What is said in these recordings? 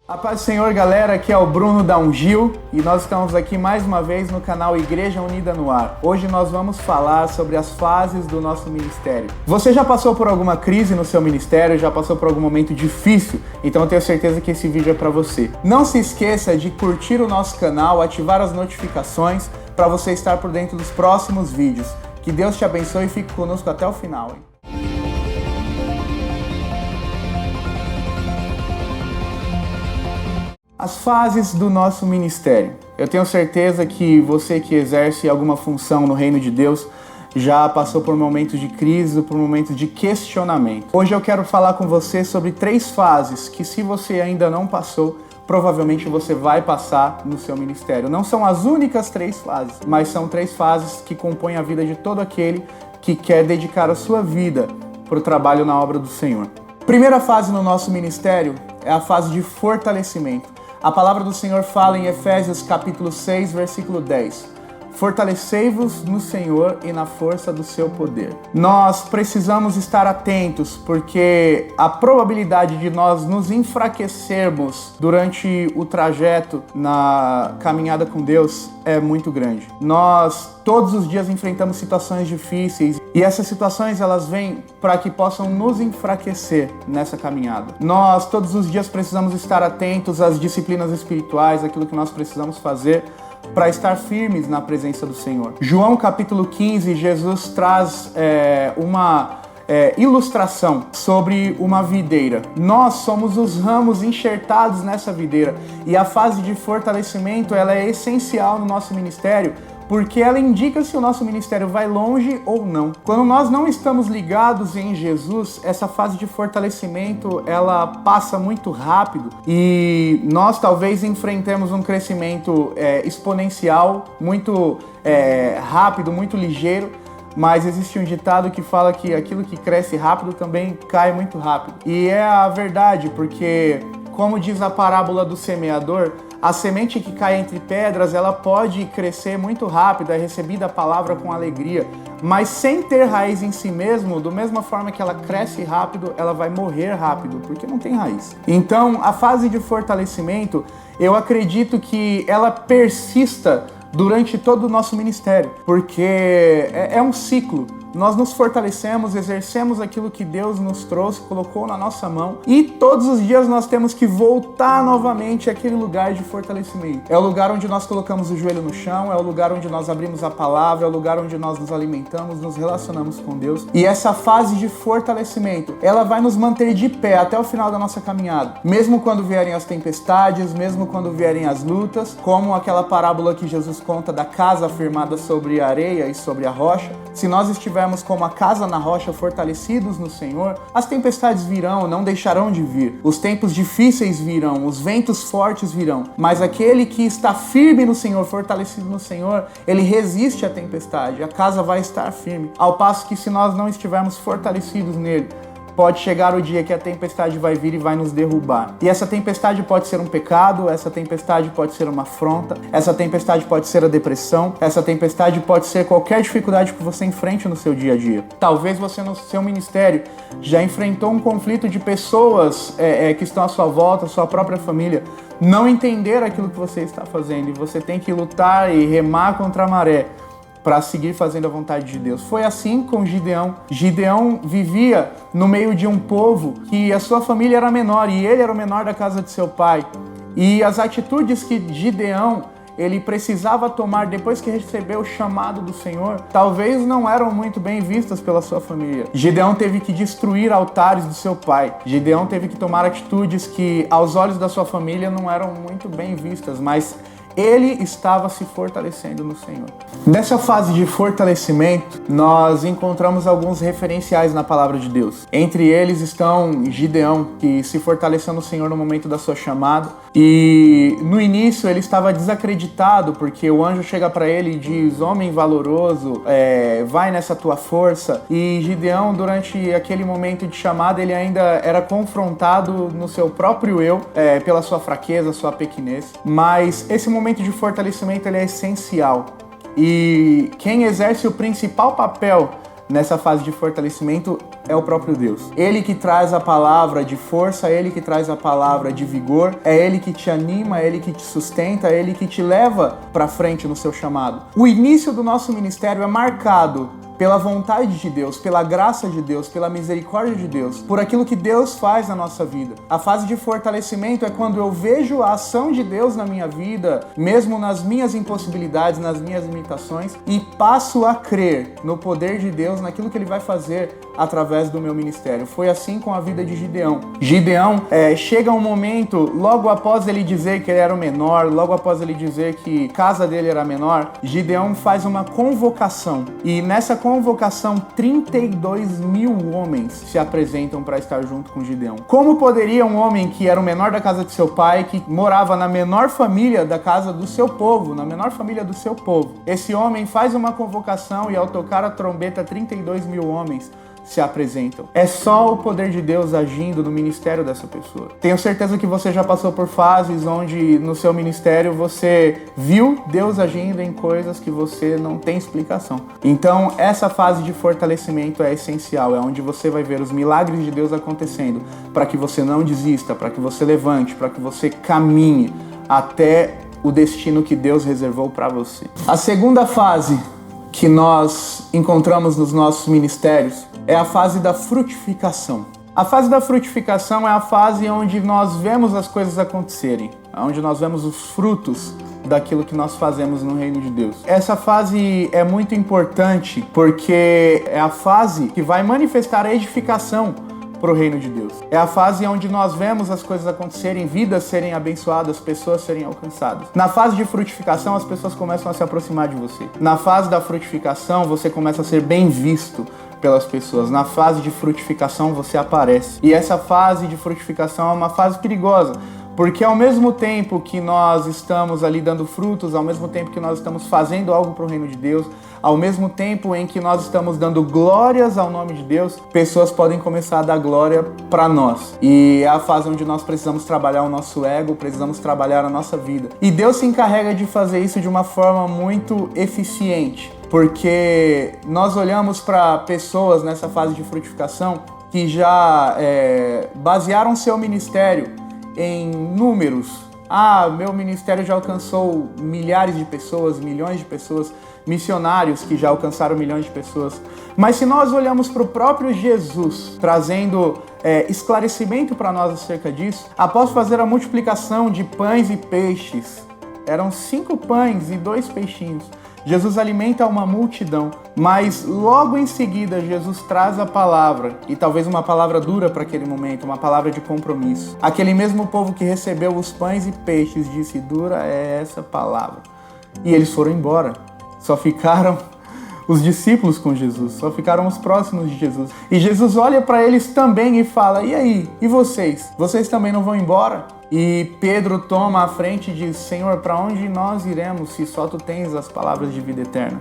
A paz do Senhor, galera, aqui é o Bruno da Ungil e nós estamos aqui mais uma vez no canal Igreja Unida no Ar. Hoje nós vamos falar sobre as fases do nosso ministério. Você já passou por alguma crise no seu ministério, já passou por algum momento difícil? Então eu tenho certeza que esse vídeo é para você. Não se esqueça de curtir o nosso canal, ativar as notificações para você estar por dentro dos próximos vídeos. Que Deus te abençoe e fique conosco até o final, hein? As fases do nosso ministério. Eu tenho certeza que você que exerce alguma função no reino de Deus já passou por momentos de crise, por momentos de questionamento. Hoje eu quero falar com você sobre 3 fases que, se você ainda não passou, provavelmente você vai passar no seu ministério. Não são as únicas 3 fases, mas são 3 fases que compõem a vida de todo aquele que quer dedicar a sua vida para o trabalho na obra do Senhor. Primeira fase no nosso ministério é a fase de fortalecimento. A palavra do Senhor fala em Efésios capítulo 6, versículo 10. Fortalecei-vos no Senhor e na força do seu poder. Nós precisamos estar atentos, porque a probabilidade de nós nos enfraquecermos durante o trajeto na caminhada com Deus é muito grande. Nós todos os dias enfrentamos situações difíceis e essas situações elas vêm para que possam nos enfraquecer nessa caminhada. Nós todos os dias precisamos estar atentos às disciplinas espirituais, aquilo que nós precisamos fazer para estar firmes na presença do Senhor. João capítulo 15, Jesus traz uma ilustração sobre uma videira. Nós somos os ramos enxertados nessa videira e a fase de fortalecimento ela é essencial no nosso ministério, porque ela indica se o nosso ministério vai longe ou não. Quando nós não estamos ligados em Jesus, essa fase de fortalecimento, ela passa muito rápido e nós talvez enfrentemos um crescimento exponencial, muito rápido, muito ligeiro, mas existe um ditado que fala que aquilo que cresce rápido também cai muito rápido. E é a verdade, porque, como diz a parábola do semeador, a semente que cai entre pedras, ela pode crescer muito rápido, é recebida a palavra com alegria, mas sem ter raiz em si mesmo, da mesma forma que ela cresce rápido, ela vai morrer rápido, porque não tem raiz. Então, a fase de fortalecimento, eu acredito que ela persista durante todo o nosso ministério, porque é um ciclo. Nós nos fortalecemos, exercemos aquilo que Deus nos trouxe, colocou na nossa mão e todos os dias nós temos que voltar novamente àquele lugar de fortalecimento. É o lugar onde nós colocamos o joelho no chão, é o lugar onde nós abrimos a palavra, é o lugar onde nós nos alimentamos, nos relacionamos com Deus. E essa fase de fortalecimento, ela vai nos manter de pé até o final da nossa caminhada. Mesmo quando vierem as tempestades, mesmo quando vierem as lutas, como aquela parábola que Jesus conta da casa firmada sobre a areia e sobre a rocha. Se nós estivermos como a casa na rocha, fortalecidos no Senhor, as tempestades virão, não deixarão de vir. Os tempos difíceis virão, os ventos fortes virão. Mas aquele que está firme no Senhor, fortalecido no Senhor, ele resiste à tempestade. A casa vai estar firme. Ao passo que, se nós não estivermos fortalecidos nele, pode chegar o dia que a tempestade vai vir e vai nos derrubar. E essa tempestade pode ser um pecado, essa tempestade pode ser uma afronta, essa tempestade pode ser a depressão, essa tempestade pode ser qualquer dificuldade que você enfrente no seu dia a dia. Talvez você no seu ministério já enfrentou um conflito de pessoas que estão à sua volta, sua própria família, não entender aquilo que você está fazendo e você tem que lutar e remar contra a maré para seguir fazendo a vontade de Deus. Foi assim com Gideão. Gideão vivia no meio de um povo que a sua família era menor e ele era o menor da casa de seu pai. E as atitudes que Gideão ele precisava tomar depois que recebeu o chamado do Senhor, talvez não eram muito bem vistas pela sua família. Gideão teve que destruir altares do seu pai. Gideão teve que tomar atitudes que aos olhos da sua família não eram muito bem vistas, mas ele estava se fortalecendo no Senhor. Nessa fase de fortalecimento, nós encontramos alguns referenciais na palavra de Deus. Entre eles estão Gideão, que se fortaleceu no Senhor no momento da sua chamada. E no início ele estava desacreditado, porque o anjo chega para ele e diz: homem valoroso, vai nessa tua força. E Gideão, durante aquele momento de chamada, ele ainda era confrontado no seu próprio eu, pela sua fraqueza, sua pequenez. Mas esse momento de fortalecimento ele é essencial. E quem exerce o principal papel nessa fase de fortalecimento é o próprio Deus. Ele que traz a palavra de força, Ele que traz a palavra de vigor, é Ele que te anima, é Ele que te sustenta, é Ele que te leva para frente no seu chamado. O início do nosso ministério é marcado pela vontade de Deus, pela graça de Deus, pela misericórdia de Deus, por aquilo que Deus faz na nossa vida. A fase de fortalecimento é quando eu vejo a ação de Deus na minha vida, mesmo nas minhas impossibilidades, nas minhas limitações, e passo a crer no poder de Deus, naquilo que Ele vai fazer através do meu ministério. Foi assim com a vida de Gideão. Gideão chega um momento, logo após ele dizer que ele era o menor, logo após ele dizer que a casa dele era menor, Gideão faz uma convocação. E nessa convocação, 32 mil homens se apresentam para estar junto com Gideão. Como poderia um homem que era o menor da casa de seu pai, que morava na menor família da casa do seu povo, na menor família do seu povo, esse homem faz uma convocação e ao tocar a trombeta, 32 mil homens se apresentam. É só o poder de Deus agindo no ministério dessa pessoa. Tenho certeza que você já passou por fases onde no seu ministério você viu Deus agindo em coisas que você não tem explicação. Então essa fase de fortalecimento é essencial, é onde você vai ver os milagres de Deus acontecendo, para que você não desista, para que você levante, para que você caminhe até o destino que Deus reservou para você. A segunda fase que nós encontramos nos nossos ministérios é a fase da frutificação. A fase da frutificação é a fase onde nós vemos as coisas acontecerem, onde nós vemos os frutos daquilo que nós fazemos no reino de Deus. Essa fase é muito importante porque é a fase que vai manifestar a edificação para o reino de Deus. É a fase onde nós vemos as coisas acontecerem, vidas serem abençoadas, pessoas serem alcançadas. Na fase de frutificação, as pessoas começam a se aproximar de você. Na fase da frutificação, você começa a ser bem visto pelas pessoas. Na fase de frutificação, você aparece. E essa fase de frutificação é uma fase perigosa, porque ao mesmo tempo que nós estamos ali dando frutos, ao mesmo tempo que nós estamos fazendo algo para o reino de Deus, ao mesmo tempo em que nós estamos dando glórias ao nome de Deus, pessoas podem começar a dar glória para nós. E é a fase onde nós precisamos trabalhar o nosso ego, precisamos trabalhar a nossa vida. E Deus se encarrega de fazer isso de uma forma muito eficiente, porque nós olhamos para pessoas nessa fase de frutificação que já basearam seu ministério em números. Meu ministério já alcançou milhares de pessoas, milhões de pessoas, missionários que já alcançaram milhões de pessoas. Mas se nós olhamos para o próprio Jesus, trazendo esclarecimento para nós acerca disso, após fazer a multiplicação de pães e peixes, eram 5 pães e 2 peixinhos, Jesus alimenta uma multidão, mas logo em seguida Jesus traz a palavra, e talvez uma palavra dura para aquele momento, uma palavra de compromisso. Aquele mesmo povo que recebeu os pães e peixes disse: dura é essa palavra. E eles foram embora. Só ficaram os discípulos com Jesus, só ficaram os próximos de Jesus. E Jesus olha para eles também e fala: e aí? E vocês? Vocês também não vão embora? E Pedro toma a frente e diz: Senhor, para onde nós iremos se só tu tens as palavras de vida eterna?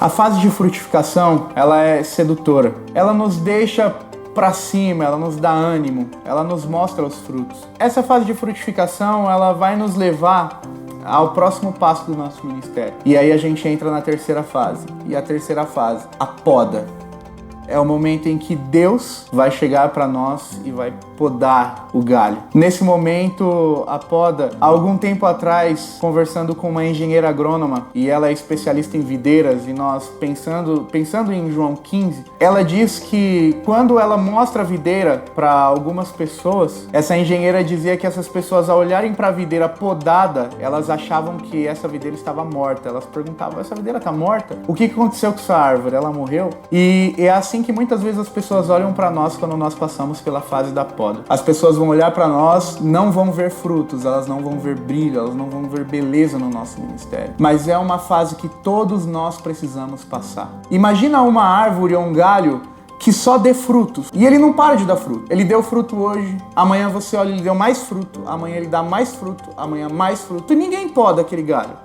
A fase de frutificação, ela é sedutora. Ela nos deixa para cima, ela nos dá ânimo, ela nos mostra os frutos. Essa fase de frutificação, ela vai nos levar ao próximo passo do nosso ministério. E aí a gente entra na terceira fase. E a terceira fase, a poda. É o momento em que Deus vai chegar para nós e vai podar o galho. Nesse momento, a poda, há algum tempo atrás, conversando com uma engenheira agrônoma, e ela é especialista em videiras, e nós pensando em João 15, ela diz que quando ela mostra a videira para algumas pessoas, essa engenheira dizia que essas pessoas, ao olharem para a videira podada, elas achavam que essa videira estava morta. Elas perguntavam: essa videira está morta? O que aconteceu com essa árvore? Ela morreu? E é assim que muitas vezes as pessoas olham para nós quando nós passamos pela fase da poda. As pessoas vão olhar para nós, não vão ver frutos, elas não vão ver brilho, elas não vão ver beleza no nosso ministério. Mas é uma fase que todos nós precisamos passar. Imagina uma árvore ou um galho que só dê frutos. E ele não para de dar fruto. Ele deu fruto hoje, amanhã você olha, ele deu mais fruto, amanhã ele dá mais fruto, amanhã mais fruto. E ninguém poda aquele galho.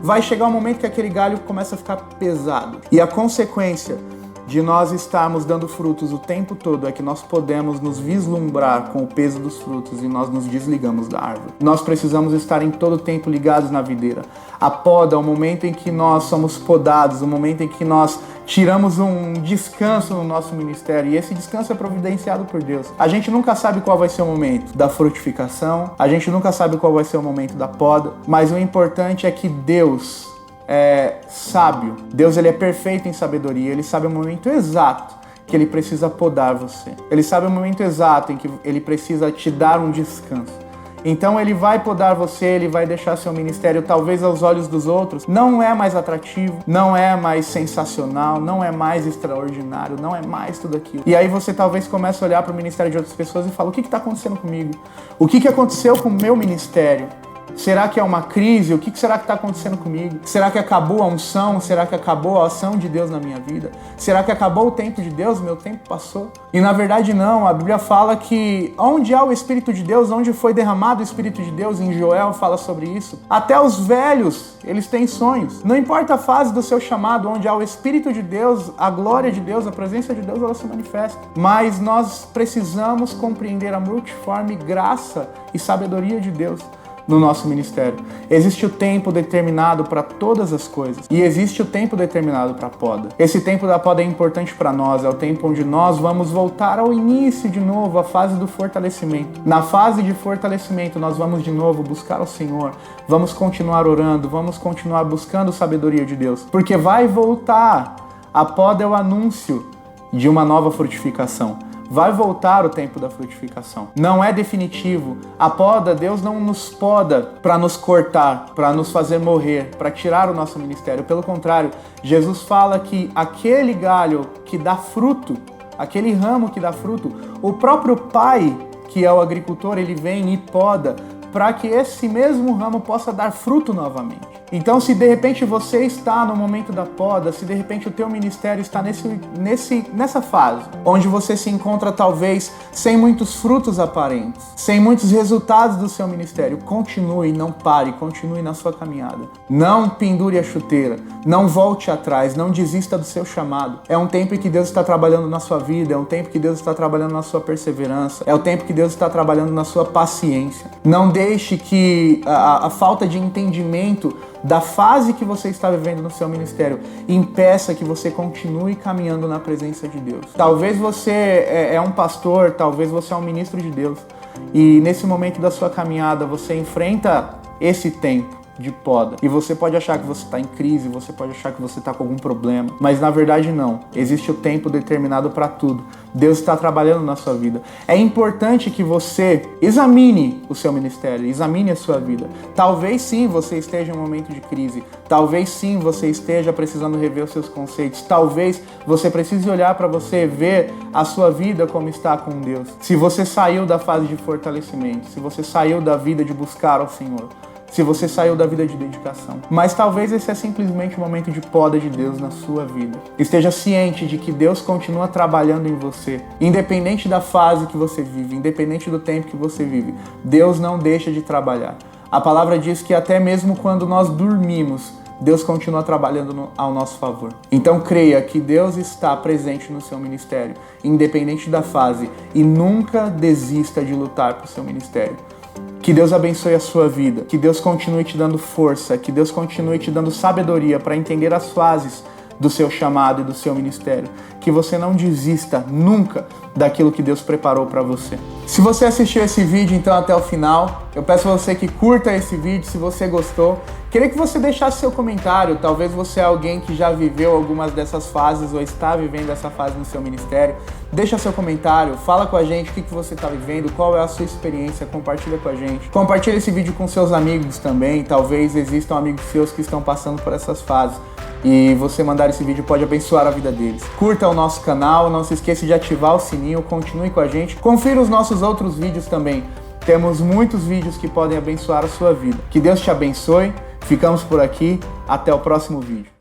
Vai chegar um momento que aquele galho começa a ficar pesado. E a consequência de nós estarmos dando frutos o tempo todo é que nós podemos nos vislumbrar com o peso dos frutos e nós nos desligamos da árvore. Nós precisamos estar em todo o tempo ligados na videira. A poda é o momento em que nós somos podados, o momento em que nós tiramos um descanso no nosso ministério, e esse descanso é providenciado por Deus. A gente nunca sabe qual vai ser o momento da frutificação, a gente nunca sabe qual vai ser o momento da poda, mas o importante é que Deus é sábio. Deus, ele é perfeito em sabedoria, ele sabe o momento exato que ele precisa podar você. Ele sabe o momento exato em que ele precisa te dar um descanso. Então ele vai podar você, ele vai deixar seu ministério, talvez aos olhos dos outros, não é mais atrativo, não é mais sensacional, não é mais extraordinário, não é mais tudo aquilo. E aí você talvez comece a olhar para o ministério de outras pessoas e fala, o que está acontecendo comigo? O que aconteceu com o meu ministério? Será que é uma crise? O que será que está acontecendo comigo? Será que acabou a unção? Será que acabou a ação de Deus na minha vida? Será que acabou o tempo de Deus? Meu tempo passou? E na verdade não, a Bíblia fala que onde há o Espírito de Deus, onde foi derramado o Espírito de Deus, em Joel fala sobre isso, até os velhos, eles têm sonhos. Não importa a fase do seu chamado, onde há o Espírito de Deus, a glória de Deus, a presença de Deus, ela se manifesta. Mas nós precisamos compreender a multiforme graça e sabedoria de Deus no nosso ministério. Existe o tempo determinado para todas as coisas e existe o tempo determinado para a poda. Esse tempo da poda é importante para nós, é o tempo onde nós vamos voltar ao início de novo, a fase do fortalecimento. Na fase de fortalecimento nós vamos de novo buscar o Senhor, vamos continuar orando, vamos continuar buscando sabedoria de Deus, porque vai voltar. A poda é o anúncio de uma nova frutificação. Vai voltar o tempo da frutificação. Não é definitivo. A poda, Deus não nos poda para nos cortar, para nos fazer morrer, para tirar o nosso ministério. Pelo contrário, Jesus fala que aquele galho que dá fruto, aquele ramo que dá fruto, o próprio Pai, que é o agricultor, ele vem e poda para que esse mesmo ramo possa dar fruto novamente. Então, se de repente você está no momento da poda, se de repente o teu ministério está nessa fase, onde você se encontra talvez sem muitos frutos aparentes, sem muitos resultados do seu ministério, continue, não pare, continue na sua caminhada. Não pendure a chuteira, não volte atrás, não desista do seu chamado. É um tempo em que Deus está trabalhando na sua vida, é um tempo que Deus está trabalhando na sua perseverança, é o tempo que Deus está trabalhando na sua paciência. Não deixe que a falta de entendimento da fase que você está vivendo no seu ministério impeça que você continue caminhando na presença de Deus. Talvez você é um pastor, talvez você é um ministro de Deus e nesse momento da sua caminhada você enfrenta esse tempo de poda. E você pode achar que você está em crise, você pode achar que você está com algum problema, mas na verdade não. Existe o tempo determinado para tudo. Deus está trabalhando na sua vida. É importante que você examine o seu ministério, examine a sua vida. Talvez sim você esteja em um momento de crise, talvez sim você esteja precisando rever os seus conceitos, talvez você precise olhar para você, ver a sua vida como está com Deus. Se você saiu da fase de fortalecimento, se você saiu da vida de buscar ao Senhor, se você saiu da vida de dedicação. Mas talvez esse é simplesmente um momento de poda de Deus na sua vida. Esteja ciente de que Deus continua trabalhando em você. Independente da fase que você vive, independente do tempo que você vive, Deus não deixa de trabalhar. A palavra diz que até mesmo quando nós dormimos, Deus continua trabalhando ao nosso favor. Então creia que Deus está presente no seu ministério, independente da fase, e nunca desista de lutar para o seu ministério. Que Deus abençoe a sua vida, que Deus continue te dando força, que Deus continue te dando sabedoria para entender as fases do seu chamado e do seu ministério. Que você não desista nunca daquilo que Deus preparou para você. Se você assistiu esse vídeo então até o final, eu peço a você que curta esse vídeo se você gostou. Queria que você deixasse seu comentário, talvez você é alguém que já viveu algumas dessas fases ou está vivendo essa fase no seu ministério. Deixa seu comentário, fala com a gente o que você está vivendo, qual é a sua experiência, compartilha com a gente. Compartilha esse vídeo com seus amigos também, talvez existam amigos seus que estão passando por essas fases. E você mandar esse vídeo pode abençoar a vida deles. Curta o nosso canal, não se esqueça de ativar o sininho, continue com a gente. Confira os nossos outros vídeos também. Temos muitos vídeos que podem abençoar a sua vida. Que Deus te abençoe. Ficamos por aqui. Até o próximo vídeo.